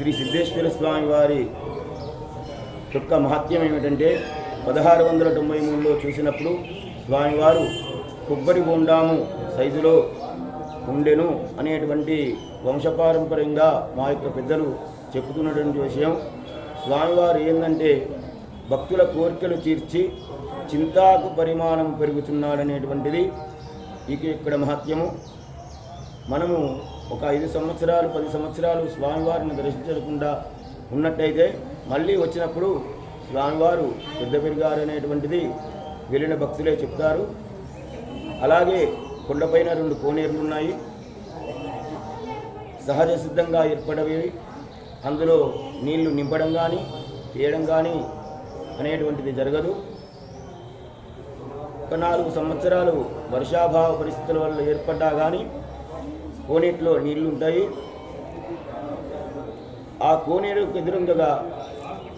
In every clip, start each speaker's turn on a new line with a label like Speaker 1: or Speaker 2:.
Speaker 1: శ్రీ సిద్ధేశ్వర స్వామి వారి యొక్క మహత్యం ఏమిటంటే 1693లో చూసినప్పుడు స్వామివారు కొబ్బరి బొండాము సైజులో ఉండెను అనేటువంటి వంశపారంపర్యంగా మా యొక్క పెద్దలు చెప్పుతున్నటువంటి విషయం. స్వామివారు ఏంటంటే భక్తుల కోరికలు తీర్చి చింతాకు పరిమాణం పెరుగుతున్నాడనేటువంటిది ఇక్కడ మహత్యము. మనము ఒక 5 సంవత్సరాలు 10 సంవత్సరాలు స్వామివారిని దర్శించకుండా ఉన్నట్టయితే మళ్ళీ వచ్చినప్పుడు స్వామివారు పెద్ద పెరిగారు అనేటువంటిది వెళ్ళిన భక్తులే చెప్తారు. అలాగే కొండపైన 2 కోనేరులు ఉన్నాయి, సహజ సిద్ధంగా ఏర్పడవి. అందులో నీళ్లు నింపడం కానీ తీయడం కానీ అనేటువంటిది జరగదు. ఒక 4 సంవత్సరాలు వర్షాభావ పరిస్థితుల వల్ల ఏర్పడ్డా కానీ కోనేటిలో నీళ్లు ఉంటాయి. ఆ కోనేరుకు ఎదురుగా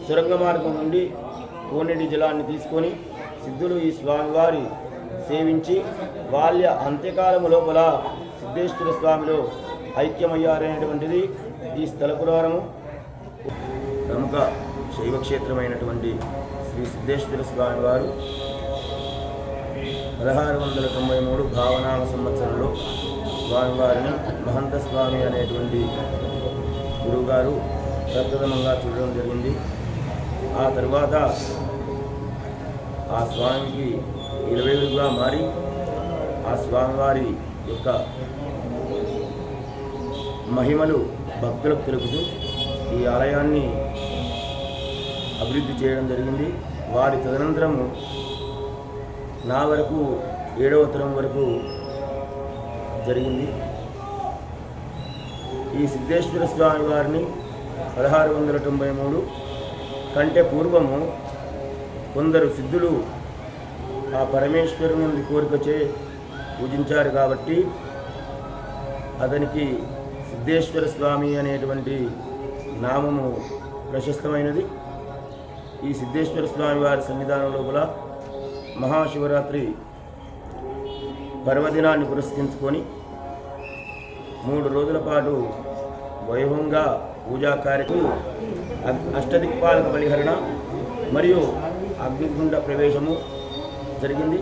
Speaker 1: సొరంగ మార్గం నుండి కోనేటి జలాన్ని తీసుకొని సిద్ధులు ఈ స్వామివారి సేవించి వాళ్ళ అంత్యకాలము లోపల సిద్ధేశ్వర స్వామిలో ఐక్యమయ్యారనేటువంటిది ఈ స్థల పురాణము. ప్రముఖ శైవక్షేత్రమైనటువంటి శ్రీ సిద్ధేశ్వర స్వామివారు 1693 భావనామ సంవత్సరంలో స్వామివారిని మహంత స్వామి అనేటువంటి గురువుగారు ప్రప్రథమంగా చూడడం జరిగింది. ఆ తర్వాత ఆ స్వామికి 20గా మారి ఆ స్వామివారి యొక్క మహిమలు భక్తులకు తెలుపుతూ ఈ ఆలయాన్ని అభివృద్ధి చేయడం జరిగింది. వారి తదనంతరము నా వరకు 7వ తరం వరకు జరిగింది. ఈ సిద్ధేశ్వర స్వామి వారిని 1693 కంటే పూర్వము కొందరు సిద్ధులు ఆ పరమేశ్వరుని కోరికచే పూజించారు కాబట్టి అతనికి సిద్ధేశ్వర స్వామి అనేటువంటి నామము ప్రశస్తమైనది. ఈ సిద్ధేశ్వర స్వామి వారి సన్నిధానం లోపల మహాశివరాత్రి పర్వదినాన్ని పురస్కరించుకొని 3 రోజుల పాటు వైభవంగా పూజా కార్యక్రమం, అష్టదిక్పాలక బలిహరణ మరియు అగ్నిగుండ ప్రవేశము జరిగింది.